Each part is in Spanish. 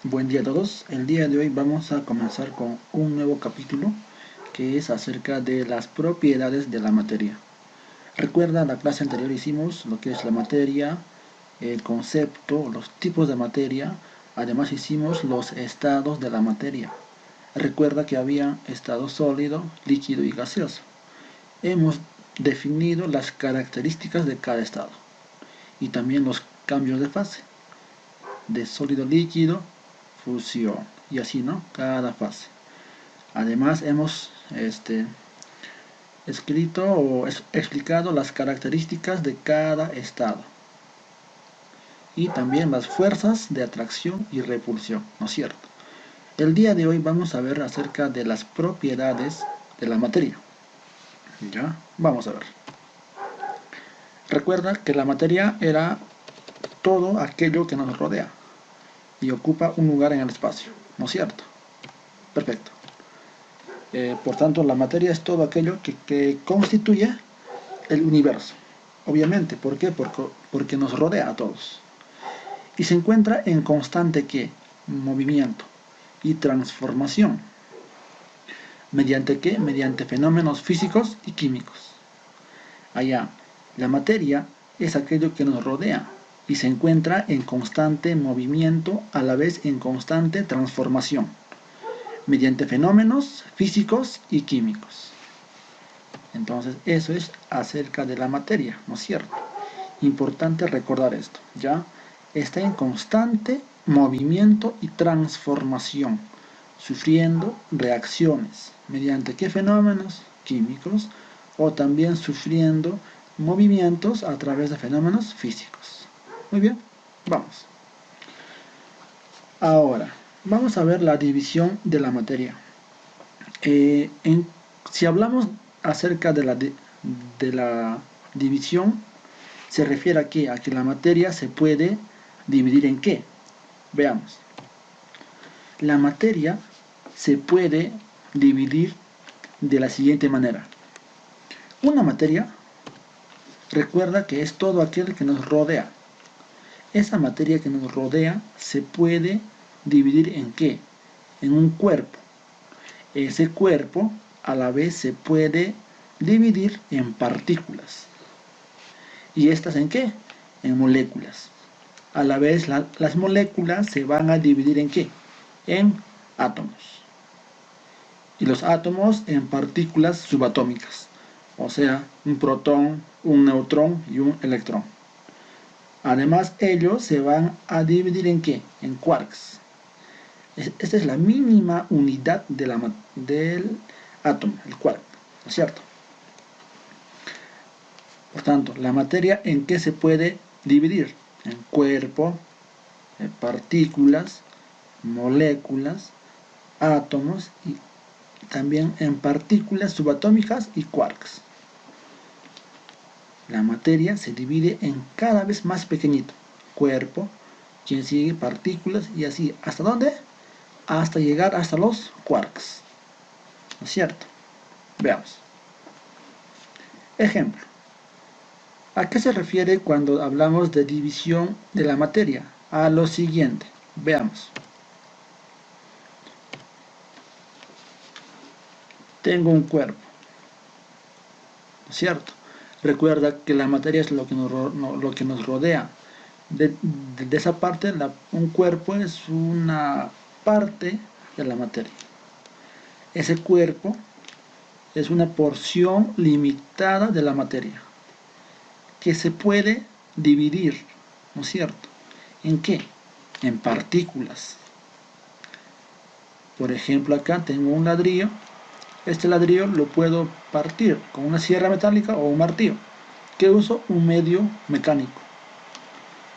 Buen día a todos. El día de hoy vamos a comenzar con un nuevo capítulo que es acerca de las propiedades de la materia. Recuerda, la clase anterior hicimos lo que es la materia, el concepto, los tipos de materia. Además hicimos los estados de la materia. Recuerda que había estado sólido, líquido y gaseoso. Hemos definido las características de cada estado y también los cambios de fase, de sólido líquido, fusión, y así, ¿no? Cada fase. Además hemos escrito o explicado las características de cada estado y también las fuerzas de atracción y repulsión, ¿no es cierto? El día de hoy vamos a ver acerca de las propiedades de la materia. ¿Ya? Vamos a ver. Recuerda que la materia era todo aquello que nos rodea y ocupa un lugar en el espacio, ¿no es cierto? Perfecto. Por tanto, la materia es todo aquello que constituye el universo. Obviamente, ¿por qué? Porque nos rodea a todos. Y se encuentra en constante ¿qué? Movimiento y transformación. ¿Mediante qué? Mediante fenómenos físicos y químicos. Allá, la materia es aquello que nos rodea y se encuentra en constante movimiento, a la vez en constante transformación, mediante fenómenos físicos y químicos. Entonces, eso es acerca de la materia, ¿no es cierto? Importante recordar esto, ¿ya? Está en constante movimiento y transformación, sufriendo reacciones. ¿Mediante qué fenómenos? Químicos, o también sufriendo movimientos a través de fenómenos físicos. Muy bien, vamos. Ahora, vamos a ver la división de la materia. Si hablamos acerca de la división, se refiere a qué? A que la materia se puede dividir en qué. Veamos. La materia se puede dividir de la siguiente manera. Una materia, recuerda que es todo aquel que nos rodea. Esa materia que nos rodea se puede dividir en qué? En un cuerpo. Ese cuerpo a la vez se puede dividir en partículas. ¿Y estas en qué? En moléculas. A la vez las moléculas se van a dividir en qué? En átomos. Y los átomos en partículas subatómicas. O sea, un protón, un neutrón y un electrón. Además, ellos se van a dividir en qué? En quarks. Esta es la mínima unidad del átomo, el quark, ¿no es cierto? Por tanto, la materia ¿en qué se puede dividir? En cuerpo, en partículas, moléculas, átomos y también en partículas subatómicas y quarks. La materia se divide en cada vez más pequeñito. Cuerpo, quien sigue partículas y así. ¿Hasta dónde? Hasta llegar hasta los quarks. ¿No es cierto? Veamos. Ejemplo. ¿A qué se refiere cuando hablamos de división de la materia? A lo siguiente. Veamos. Tengo un cuerpo. ¿No es cierto? Recuerda que la materia es lo que nos rodea. De esa parte, un cuerpo es una parte de la materia. Ese cuerpo es una porción limitada de la materia que se puede dividir, ¿no es cierto? ¿En qué? En partículas. Por ejemplo, acá tengo un ladrillo. Este ladrillo lo puedo partir con una sierra metálica o un martillo. ¿Qué uso? Un medio mecánico.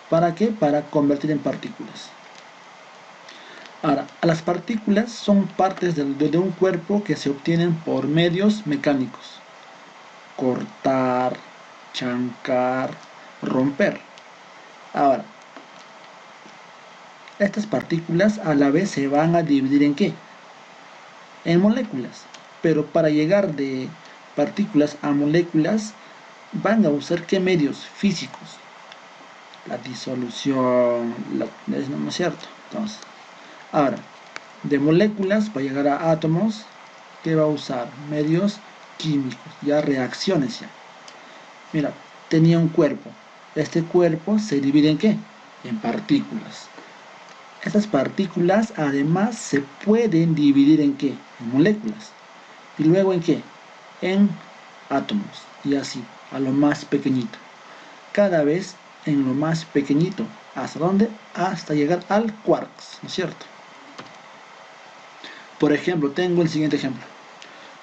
¿Para qué? Para convertir en partículas. Ahora, las partículas son partes de un cuerpo que se obtienen por medios mecánicos. Cortar, chancar, romper. Ahora, estas partículas a la vez se van a dividir ¿en qué? En moléculas. Pero para llegar de partículas a moléculas van a usar ¿qué medios? Físicos. La disolución, ¿no es cierto? Entonces, Ahora, de moléculas para llegar a átomos, ¿qué va a usar? Medios químicos, ya reacciones ya. Mira, tenía un cuerpo. Este cuerpo se divide en ¿qué? En partículas. Estas partículas además se pueden dividir en ¿qué? En moléculas. Y luego ¿en qué? En átomos. Y así, a lo más pequeñito. Cada vez en lo más pequeñito. ¿Hasta dónde? Hasta llegar al quarks, ¿no es cierto? Por ejemplo, tengo el siguiente ejemplo.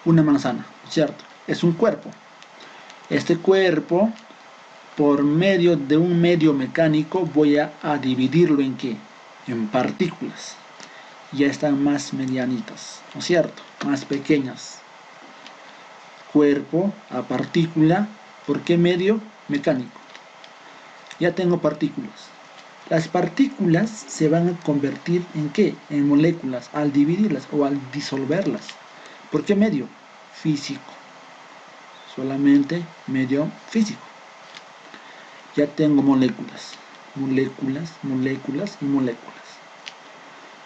Una manzana, ¿no es cierto? Es un cuerpo. Este cuerpo, por medio de un medio mecánico, voy a dividirlo en ¿qué? En partículas. Ya están más medianitas, ¿no es cierto? Más pequeñas. Cuerpo a partícula, ¿por qué medio? Mecánico. Ya tengo partículas. Las partículas se van a convertir ¿en qué? En moléculas al dividirlas o al disolverlas. ¿Por qué medio? Físico. Solamente medio físico. Ya tengo moléculas. Moléculas, moléculas y moléculas.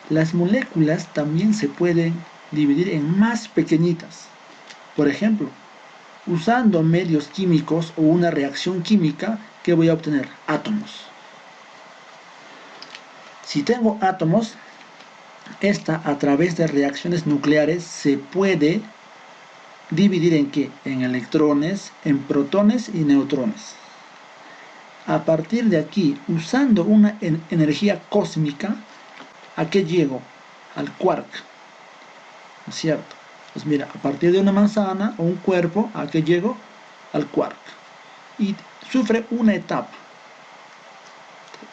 Las moléculas también se pueden dividir en más pequeñitas. Por ejemplo, usando medios químicos o una reacción química, ¿qué voy a obtener? Átomos. Si tengo átomos, esta a través de reacciones nucleares se puede dividir en ¿qué? En electrones, en protones y neutrones. A partir de aquí, usando una energía cósmica, ¿a qué llego? Al quark, ¿no es cierto? Pues mira, a partir de una manzana o un cuerpo, ¿a qué llego? Al quark. Y sufre una etapa.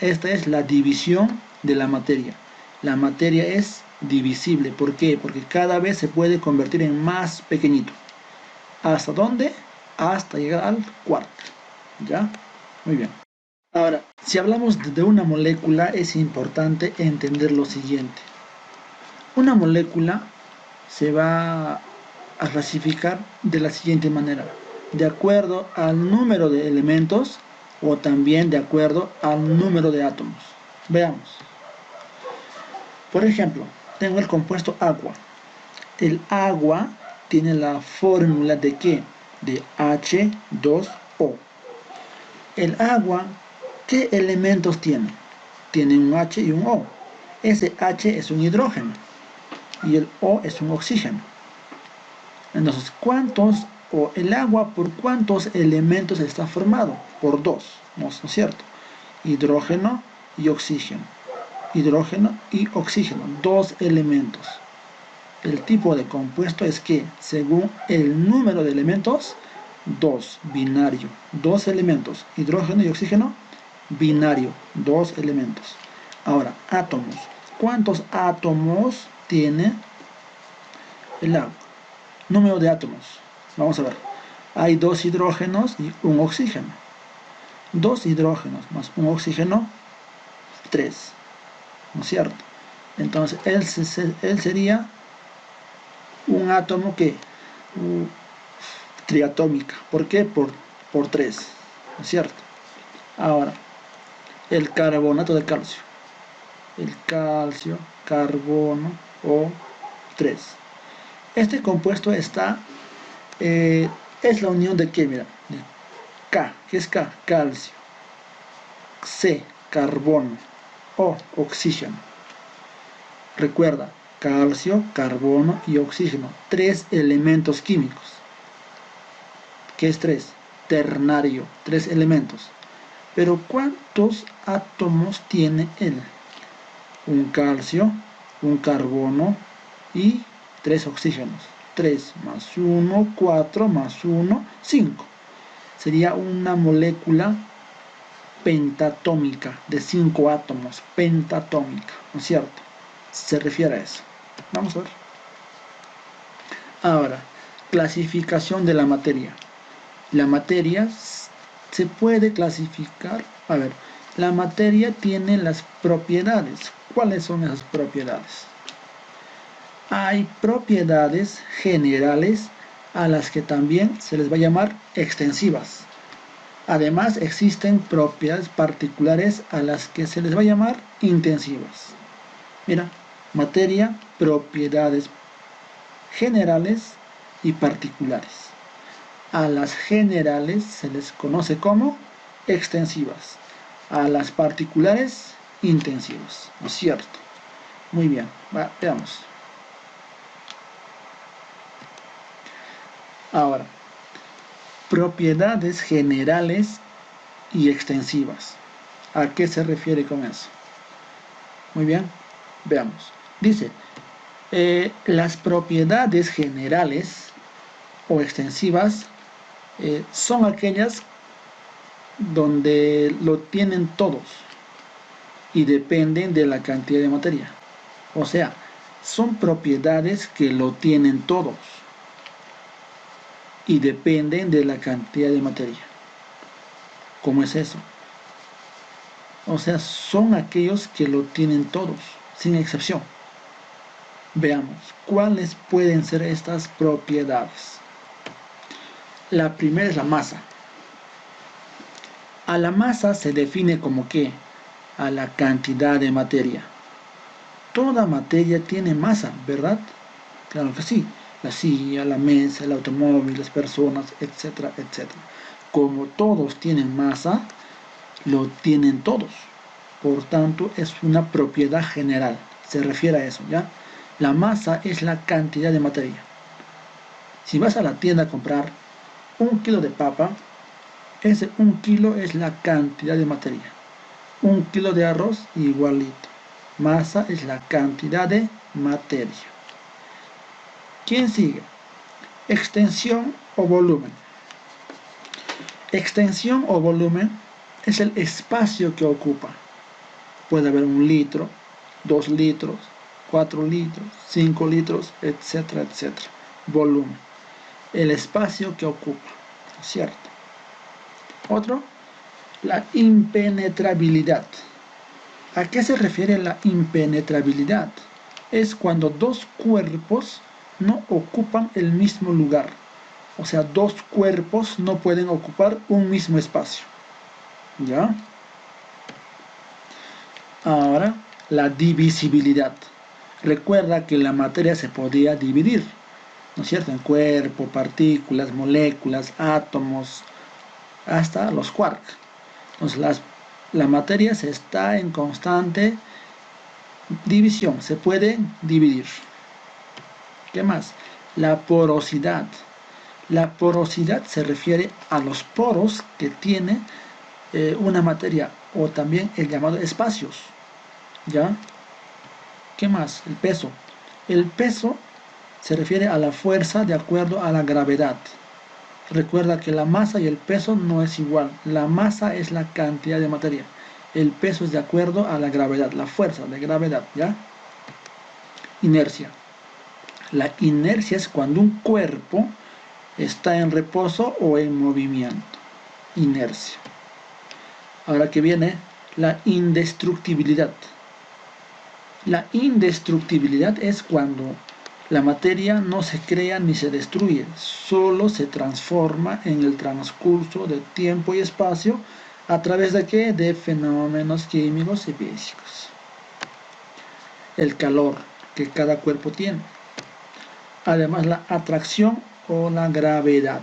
Esta es la división de la materia. La materia es divisible. ¿Por qué? Porque cada vez se puede convertir en más pequeñito. ¿Hasta dónde? Hasta llegar al quark. ¿Ya? Muy bien. Ahora, si hablamos de una molécula, es importante entender lo siguiente. Una molécula se va a clasificar de la siguiente manera, de acuerdo al número de elementos o también de acuerdo al número de átomos. Veamos. Por ejemplo, tengo el compuesto agua. El agua tiene la fórmula de ¿qué? De H2O. El agua, ¿qué elementos tiene? Tiene un H y un O. Ese H es un hidrógeno y el O es un oxígeno. Entonces, el agua por cuántos elementos está formado? Por dos, ¿no es cierto? Hidrógeno y oxígeno. Hidrógeno y oxígeno, dos elementos. El tipo de compuesto es que, según el número de elementos, 2, binario, dos elementos, hidrógeno y oxígeno, binario, dos elementos. Ahora, átomos. ¿Cuántos átomos tiene el agua? Número de átomos. Vamos a ver. Hay dos hidrógenos y un oxígeno. Dos hidrógenos más un oxígeno, 3. ¿No es cierto? Entonces, él sería un átomo que triatómica. ¿Por qué? Por 3. ¿No es cierto? Ahora, el carbonato de calcio. El calcio, carbono o 3. Este compuesto está, es la unión de ¿qué? Mira, de K. ¿Qué es K? Calcio. C, carbono. O, oxígeno. Recuerda, calcio, carbono y oxígeno. 3 elementos químicos. ¿Qué es 3? Ternario. 3 elementos. Pero ¿cuántos átomos tiene él? Un calcio, un carbono y 3 oxígenos. 3 más 1, 4 más 1, 5. Sería una molécula pentatómica de 5 átomos. Pentatómica, ¿no es cierto? Se refiere a eso. Vamos a ver. Ahora, clasificación de la materia. La materia se puede clasificar. A ver, la materia tiene las propiedades. ¿Cuáles son esas propiedades? Hay propiedades generales a las que también se les va a llamar extensivas. Además, existen propiedades particulares a las que se les va a llamar intensivas. Mira, Materia, propiedades generales y particulares. A las generales se les conoce como extensivas, a las particulares intensivas, ¿no es cierto? Muy bien, veamos. Ahora, propiedades generales y extensivas. ¿A qué se refiere con eso? Muy bien, veamos. Dice, las propiedades generales o extensivas son aquellas donde lo tienen todos y dependen de la cantidad de materia. O sea, son propiedades que lo tienen todos y dependen de la cantidad de materia. ¿Cómo es eso? O sea, son aquellos que lo tienen todos, sin excepción. Veamos, ¿cuáles pueden ser estas propiedades? La primera es la masa. A la masa se define como ¿qué? A la cantidad de materia. Toda materia tiene masa, ¿verdad? Claro que sí. La silla, la mesa, el automóvil, las personas, etcétera, etcétera. Como todos tienen masa, lo tienen todos. Por tanto, es una propiedad general. Se refiere a eso, ¿ya? La masa es la cantidad de materia. Si vas a la tienda a comprar 1 kilo de papa, ese 1 kilo es la cantidad de materia. 1 kilo de arroz, igualito. Masa es la cantidad de materia. ¿Quién sigue? Extensión o volumen. Extensión o volumen es el espacio que ocupa. Puede haber 1 litro, 2 litros, 4 litros, 5 litros, etcétera, etcétera. Volumen. El espacio que ocupa, ¿cierto? Otro, la impenetrabilidad. ¿A qué se refiere la impenetrabilidad? Es cuando dos cuerpos no ocupan el mismo lugar. O sea, dos cuerpos no pueden ocupar un mismo espacio. ¿Ya? Ahora, la divisibilidad. Recuerda que la materia se podía dividir, ¿no es cierto? En cuerpo, partículas, moléculas, átomos, hasta los quarks. Entonces, la materia está en constante división, se puede dividir. ¿Qué más? La porosidad. La porosidad se refiere a los poros que tiene una materia, o también el llamado espacios. ¿Ya? ¿Qué más? El peso. El peso se refiere a la fuerza de acuerdo a la gravedad. Recuerda que la masa y el peso no es igual. La masa es la cantidad de materia. El peso es de acuerdo a la gravedad, la fuerza de gravedad, ¿ya? Inercia. La inercia es cuando un cuerpo está en reposo o en movimiento. Inercia. Ahora que viene la indestructibilidad. La indestructibilidad es cuando la materia no se crea ni se destruye, solo se transforma en el transcurso de tiempo y espacio. ¿A través de qué? De fenómenos químicos y físicos. El calor que cada cuerpo tiene. Además, la atracción o la gravedad.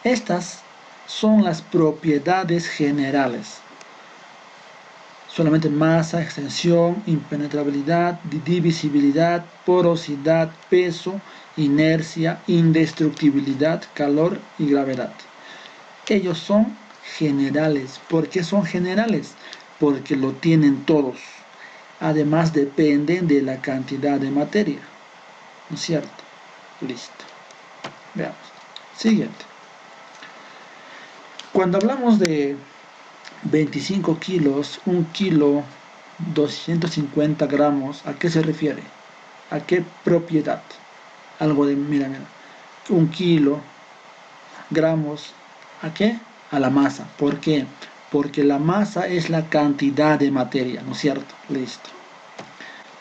Estas son las propiedades generales. Solamente masa, extensión, impenetrabilidad, divisibilidad, porosidad, peso, inercia, indestructibilidad, calor y gravedad. Ellos son generales. ¿Por qué son generales? Porque lo tienen todos. Además dependen de la cantidad de materia. ¿No es cierto? Listo. Veamos. Siguiente. Cuando hablamos de 25 kilos, 1 kilo, 250 gramos, ¿a qué se refiere? ¿A qué propiedad? Algo de, mira, 1 kilo, gramos, ¿a qué? A la masa. ¿Por qué? Porque la masa es la cantidad de materia, ¿no es cierto? Listo.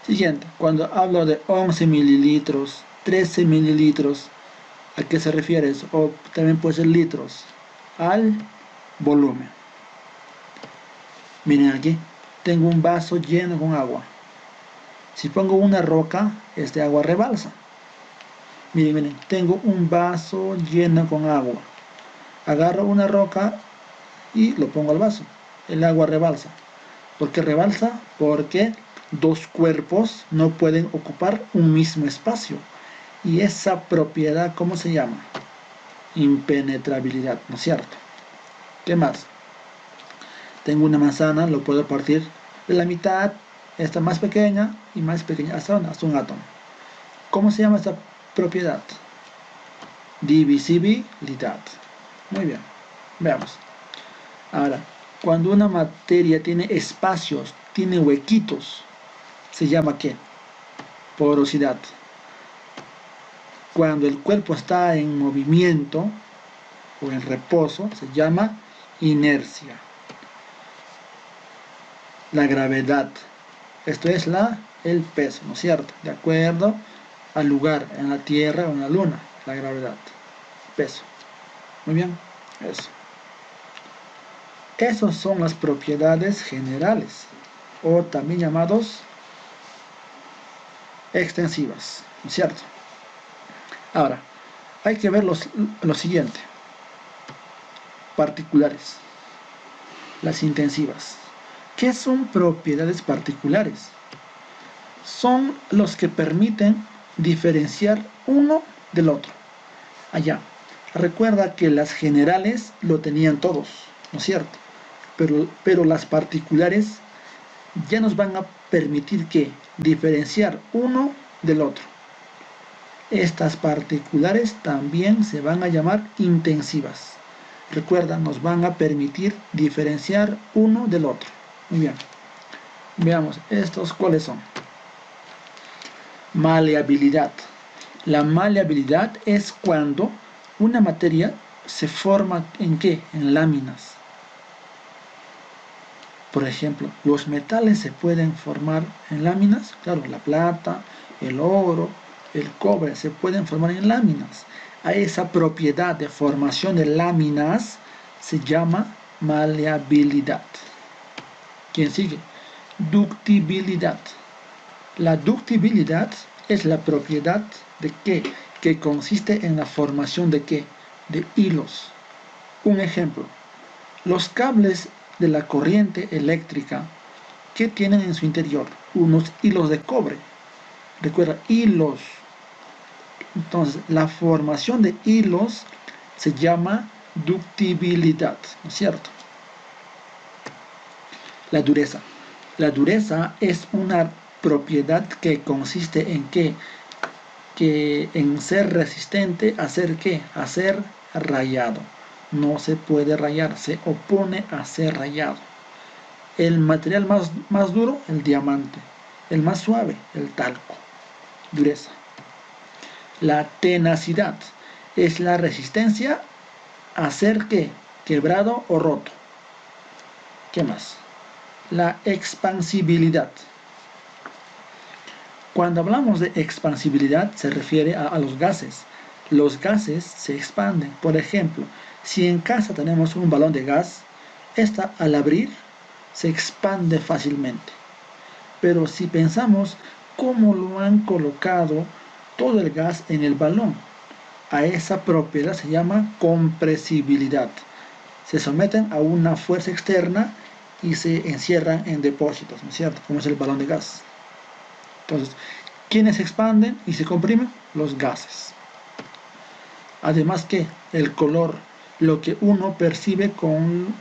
Siguiente, cuando hablo de 11 mililitros, 13 mililitros, ¿a qué se refiere eso? O también puede ser litros, al volumen. Miren aquí, tengo un vaso lleno con agua. Si pongo una roca, este agua rebalsa. Miren, miren, tengo un vaso lleno con agua. Agarro una roca y lo pongo al vaso. El agua rebalsa. ¿Por qué rebalsa? Porque dos cuerpos no pueden ocupar un mismo espacio. Y esa propiedad, ¿cómo se llama? Impenetrabilidad, ¿no es cierto? ¿Qué más? Tengo una manzana, lo puedo partir de la mitad, esta más pequeña y más pequeña, hasta un átomo. ¿Cómo se llama esta propiedad? Divisibilidad. Muy bien, veamos. Ahora, cuando una materia tiene espacios, tiene huequitos, ¿se llama qué? Porosidad. Cuando el cuerpo está en movimiento o en reposo, se llama inercia. La gravedad, esto es el peso, ¿no es cierto? De acuerdo al lugar, en la Tierra o en la Luna, la gravedad, peso. Muy bien, eso. Esas son las propiedades generales, o también llamados extensivas, ¿no es cierto? Ahora, hay que ver lo siguiente. Particulares. Las intensivas. ¿Qué son propiedades particulares? Son los que permiten diferenciar uno del otro. Allá. Recuerda que las generales lo tenían todos, ¿no es cierto? Pero las particulares ya nos van a permitir que diferenciar uno del otro. Estas particulares también se van a llamar intensivas. Recuerda, nos van a permitir diferenciar uno del otro. Muy bien. Veamos, estos cuáles son. Maleabilidad. La maleabilidad es cuando una materia se forma ¿en qué? En láminas. Por ejemplo, los metales se pueden formar en láminas. Claro, la plata, el oro, el cobre se pueden formar en láminas. A esa propiedad de formación de láminas se llama maleabilidad. ¿Quién sigue? Ductibilidad. La ductibilidad es la propiedad de ¿qué? Que consiste en la formación de ¿qué? De hilos. Un ejemplo, los cables de la corriente eléctrica, ¿qué tienen en su interior? Unos hilos de cobre. Recuerda, hilos. Entonces, la formación de hilos se llama ductibilidad, ¿no es cierto? La dureza. La dureza es una propiedad que consiste en ¿qué? Que en ser resistente a ser ¿qué? A ser rayado. No se puede rayar, se opone a ser rayado. El material más duro, el diamante. El más suave, el talco. Dureza. La tenacidad es la resistencia a ser ¿qué? Quebrado o roto. ¿Qué más? La expansibilidad. Cuando hablamos de expansibilidad se refiere a los gases. Los gases se expanden. Por ejemplo, si en casa tenemos un balón de gas, esta al abrir se expande fácilmente. Pero si pensamos cómo lo han colocado todo el gas en el balón, a esa propiedad se llama compresibilidad. Se someten a una fuerza externa y se encierran en depósitos, ¿no es cierto? Como es el balón de gas. Entonces, ¿quiénes se expanden y se comprimen? Los gases. Además que el color, lo que uno percibe con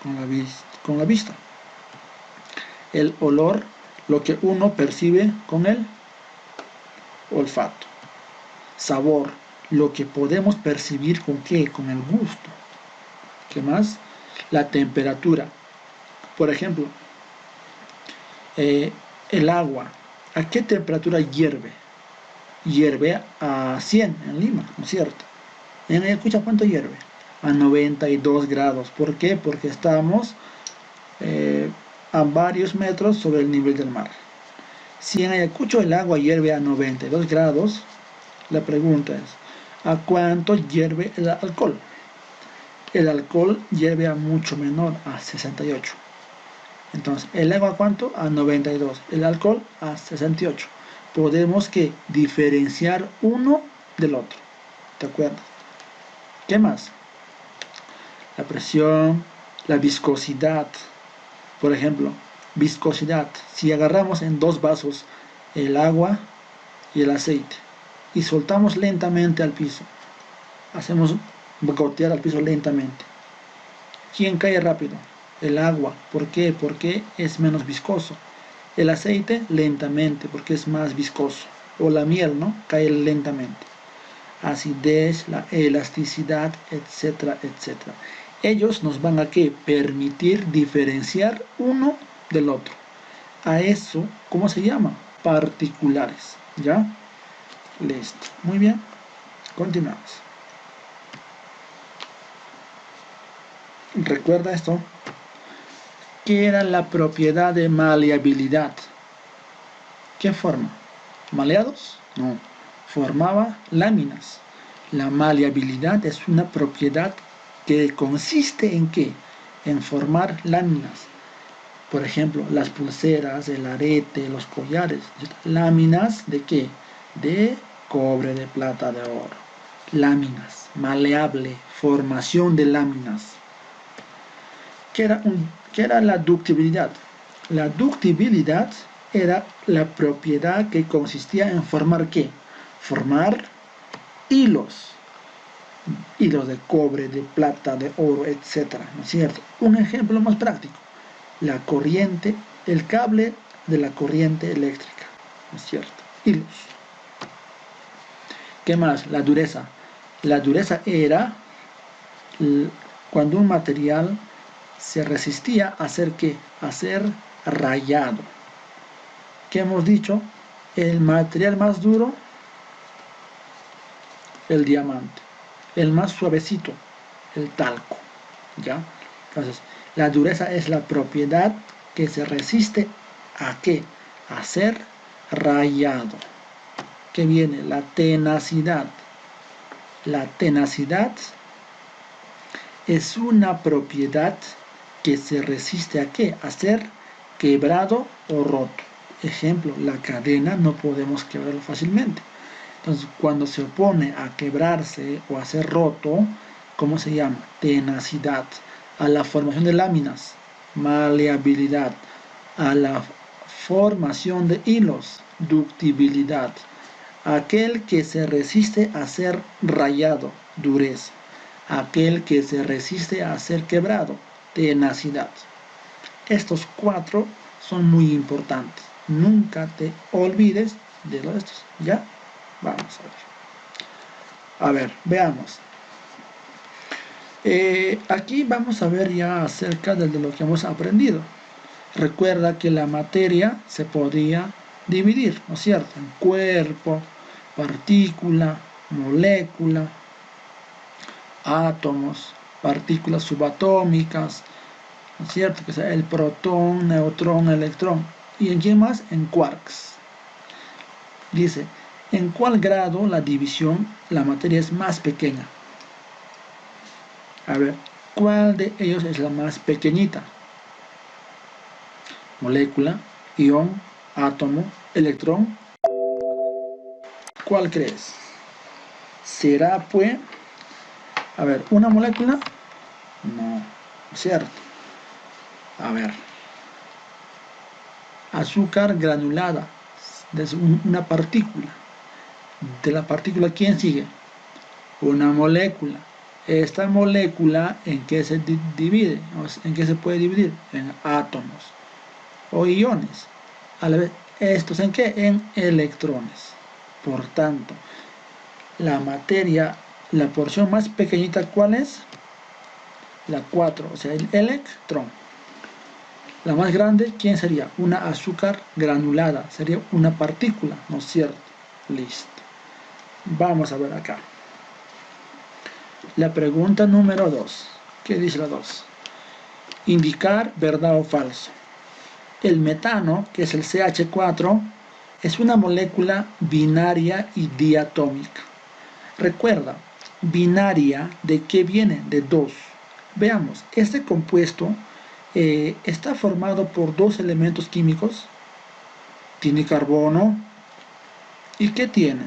la vista. El olor, lo que uno percibe con el olfato. Sabor, lo que podemos percibir con ¿qué? Con el gusto. ¿Qué más? La temperatura. Por ejemplo, el agua. ¿A qué temperatura hierve? Hierve a 100 en Lima, ¿no es cierto? En Ayacucho, ¿cuánto hierve? A 92 grados. ¿Por qué? Porque estamos a varios metros sobre el nivel del mar. Si en Ayacucho el agua hierve a 92 grados, la pregunta es, ¿a cuánto hierve el alcohol? El alcohol hierve a mucho menor, a 68. Entonces, ¿el agua cuánto? A 92. El alcohol a 68. Podemos que diferenciar uno del otro. ¿Te acuerdas? ¿Qué más? La presión, la viscosidad. Por ejemplo, viscosidad. Si agarramos en 2 vasos el agua y el aceite y soltamos lentamente al piso, hacemos gotear al piso lentamente, ¿quién cae rápido? El agua. ¿Por qué? Porque es menos viscoso. El aceite lentamente, porque es más viscoso. O la miel, ¿no? Cae lentamente. Acidez, la elasticidad, etcétera, etcétera. Ellos nos van a ¿qué? Permitir diferenciar uno del otro. A eso, ¿cómo se llama? Particulares. ¿Ya? Listo. Muy bien. Continuamos. Recuerda esto. ¿Qué era la propiedad de maleabilidad? ¿Qué forma? ¿Maleados? No. Formaba láminas. La maleabilidad es una propiedad que consiste en ¿qué? En formar láminas. Por ejemplo, las pulseras, el arete, los collares. ¿Láminas de qué? De cobre, de plata, de oro. Láminas. Maleable. Formación de láminas. ¿Qué era la ductibilidad? La ductibilidad era la propiedad que consistía en formar ¿qué? Formar hilos. Hilos de cobre, de plata, de oro, etc. ¿No es cierto? Un ejemplo más práctico. La corriente, el cable de la corriente eléctrica. ¿No es cierto? Hilos. ¿Qué más? La dureza. La dureza era cuando un material se resistía a ser ¿qué? A ser rayado. ¿Qué hemos dicho? El material más duro, el diamante. El más suavecito, el talco. ¿Ya? Entonces, la dureza es la propiedad que se resiste ¿a qué? A ser rayado. ¿Qué viene? La tenacidad. La tenacidad es una propiedad que se resiste ¿a qué? A ser quebrado o roto. Ejemplo, la cadena no podemos quebrarlo fácilmente. Entonces, cuando se opone a quebrarse o a ser roto, ¿cómo se llama? Tenacidad. A la formación de láminas, maleabilidad. A la formación de hilos, ductibilidad. Aquel que se resiste a ser rayado, dureza. Aquel que se resiste a ser quebrado, tenacidad. Estos 4 son muy importantes. Nunca te olvides de estos. ¿Ya? Vamos a ver. A ver, veamos. Aquí vamos a ver ya acerca de lo que hemos aprendido. Recuerda que la materia se podía dividir, ¿no es cierto? En cuerpo, partícula, molécula, átomos, partículas subatómicas, ¿no es cierto? Que sea el protón, neutrón, electrón. ¿Y en quién más? En quarks. Dice, ¿en cuál grado la división, la materia es más pequeña? A ver, ¿cuál de ellos es la más pequeñita? Molécula, ion, átomo, electrón. ¿Cuál crees? ¿Será pues, a ver, una molécula? No, ¿cierto? A ver, azúcar granulada, es una partícula. De la partícula, ¿quién sigue? Una molécula. Esta molécula, ¿en qué se divide? ¿En qué se puede dividir? En átomos o iones. A la vez, ¿estos en qué? En electrones. Por tanto, la materia, la porción más pequeñita, ¿cuál es? La 4, o sea, el electrón. La más grande, ¿quién sería? Una azúcar granulada, sería una partícula, ¿no es cierto? Listo. Vamos a ver acá. La pregunta número 2. ¿Qué dice la 2? Indicar verdad o falso. El metano, que es el CH4, es una molécula binaria y diatómica. Recuerda, binaria, ¿de qué viene? De 2. Veamos, este compuesto está formado por dos elementos químicos. Tiene carbono. ¿Y qué tiene?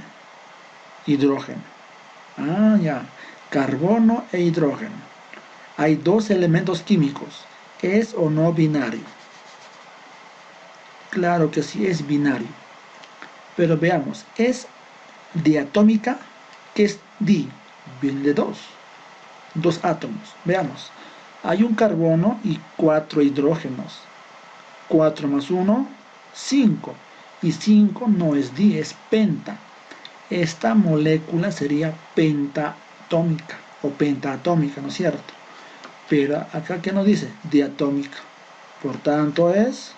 Hidrógeno. Ya. Carbono e hidrógeno. Hay dos elementos químicos. ¿Es o no binario? Claro que sí es binario. Pero veamos, ¿es diatómica? ¿Qué es di? Viene de dos. Dos átomos. Veamos. Hay un carbono y 4 hidrógenos. 4 más 1, 5. Y 5 no es di, es penta. Esta molécula sería pentatómica o pentaatómica, ¿no es cierto? Pero acá, ¿qué nos dice? Diatómica. Por tanto, es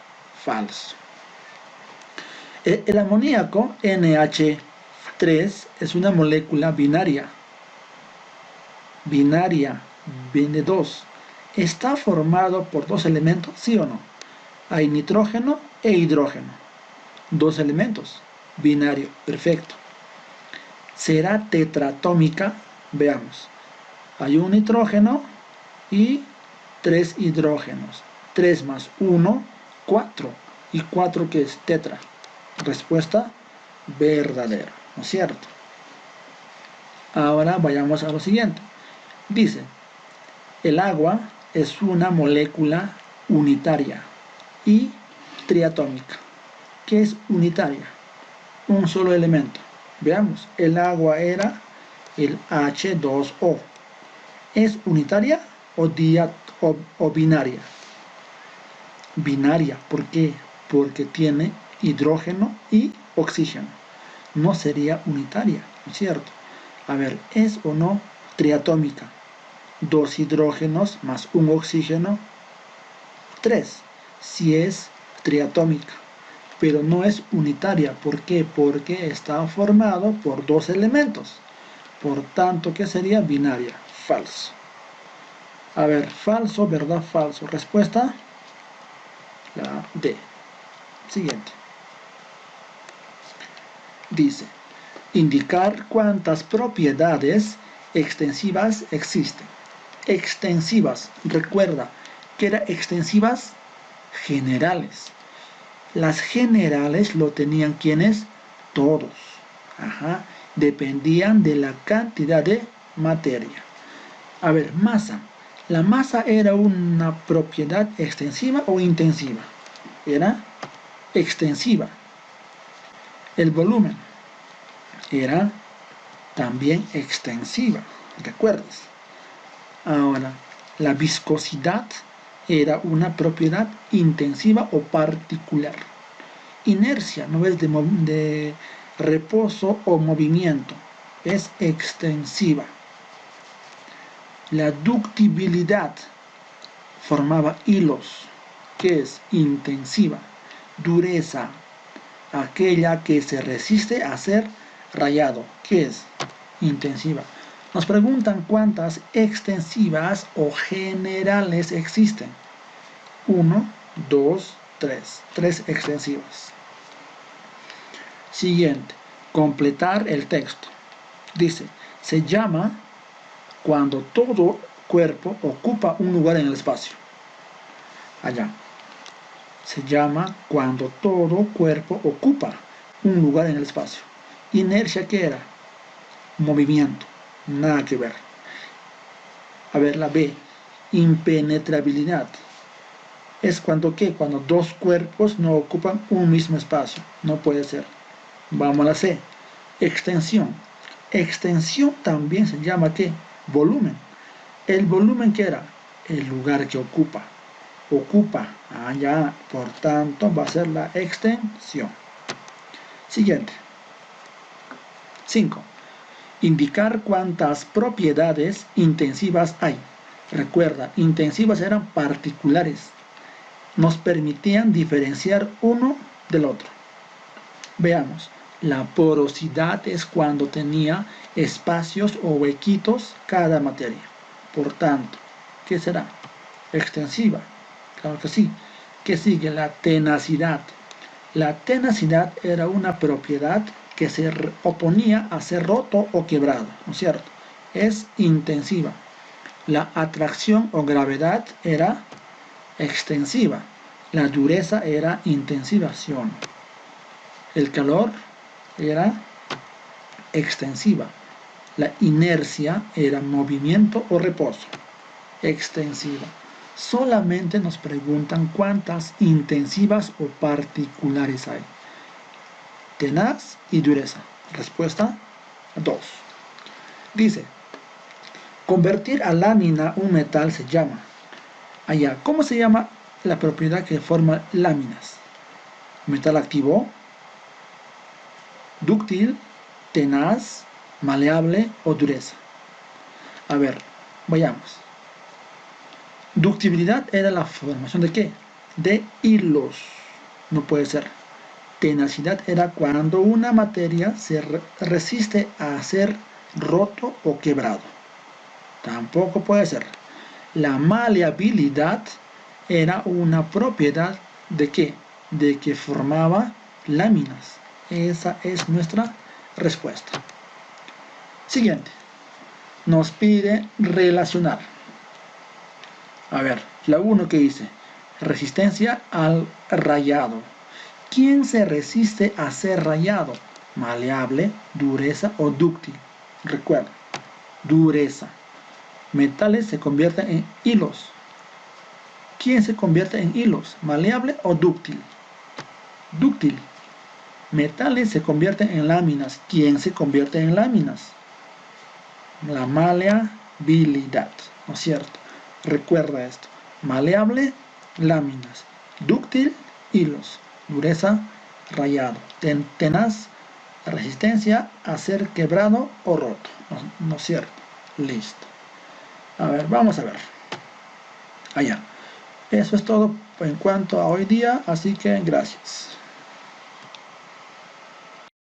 falso. El amoníaco, NH3, es una molécula binaria. Binaria, viene de 2. ¿Está formado por dos elementos? ¿Sí o no? Hay nitrógeno e hidrógeno. Dos elementos. Binario, perfecto. ¿Será tetratómica? Veamos. Hay un nitrógeno y 3 hidrógenos. 3 más 1, 4. ¿Y 4 qué es? Tetra. Respuesta verdadera, ¿no es cierto? Ahora vayamos a lo siguiente. Dice, el agua es una molécula unitaria y triatómica. ¿Qué es unitaria? Un solo elemento. Veamos, el agua era el H2O. ¿Es unitaria o binaria? Binaria, ¿por qué? Porque tiene hidrógeno y oxígeno. No sería unitaria, ¿no es cierto? A ver, ¿es o no triatómica? 2 hidrógenos más un oxígeno, 3. Si es triatómica, pero no es unitaria. ¿Por qué? Porque está formado por dos elementos. Por tanto, ¿qué sería? Binaria. Falso. A ver, falso, verdad, falso. Respuesta, la D. Siguiente. Dice, indicar cuántas propiedades extensivas existen. Extensivas, recuerda que eran extensivas generales. Las generales lo tenían ¿quiénes? Todos. Dependían de la cantidad de materia. A ver, masa. ¿La masa era una propiedad extensiva o intensiva? Era extensiva. El volumen era también extensiva, ¿recuerdas? Ahora, la viscosidad era una propiedad intensiva o particular. Inercia, no es de reposo o movimiento, es extensiva. La ductibilidad formaba hilos, que es intensiva. Dureza, aquella que se resiste a ser rayado, que es intensiva. Nos preguntan cuántas extensivas o generales existen. 1, 2, 3. 3 extensivas. Siguiente. Completar el texto. Dice, se llama cuando todo cuerpo ocupa un lugar en el espacio. Allá. Se llama cuando todo cuerpo ocupa un lugar en el espacio. Inercia, ¿qué era? Movimiento. Nada que ver. A ver, la B. Impenetrabilidad. Es cuando ¿qué? Cuando dos cuerpos no ocupan un mismo espacio. No puede ser. Vamos a la C. Extensión. Extensión también se llama ¿qué? Volumen. ¿El volumen qué era? El lugar que ocupa. Ocupa. Ya. Por tanto, va a ser la extensión. Siguiente. 5. Indicar cuántas propiedades intensivas hay. Recuerda, intensivas eran particulares. Nos permitían diferenciar uno del otro. Veamos, la porosidad es cuando tenía espacios o huequitos cada materia. Por tanto, ¿qué será? Extensiva. Claro que sí. ¿Qué sigue? La tenacidad. La tenacidad era una propiedad que se oponía a ser roto o quebrado, ¿no es cierto? Es intensiva. La atracción o gravedad era extensiva. La dureza era intensiva, ¿sí o no? El calor era extensiva. La inercia era movimiento o reposo. Extensiva. Solamente nos preguntan cuántas intensivas o particulares hay. Tenaz y dureza. Respuesta 2. Dice, convertir a lámina un metal se llama. Allá, ¿cómo se llama la propiedad que forma láminas? Metal activo, dúctil, tenaz, maleable o dureza. A ver, vayamos. Ductibilidad era la formación ¿de qué? De hilos. No puede ser. Tenacidad era cuando una materia se resiste a ser roto o quebrado. Tampoco puede ser. La maleabilidad era una propiedad ¿de qué? De que formaba láminas. Esa es nuestra respuesta. Siguiente. Nos pide relacionar. A ver, la 1 que dice, resistencia al rayado. ¿Quién se resiste a ser rayado? Maleable, dureza o dúctil. Recuerda, dureza. Metales se convierten en hilos. ¿Quién se convierte en hilos? ¿Maleable o dúctil? Dúctil. Metales se convierten en láminas. ¿Quién se convierte en láminas? La maleabilidad, ¿no es cierto? Recuerda esto. Maleable, láminas. Dúctil, hilos. Dureza, rayado. Tenaz, resistencia a ser quebrado o roto. ¿No es cierto? Listo. A ver, vamos a ver. Allá. Eso es todo en cuanto a hoy día, así que gracias.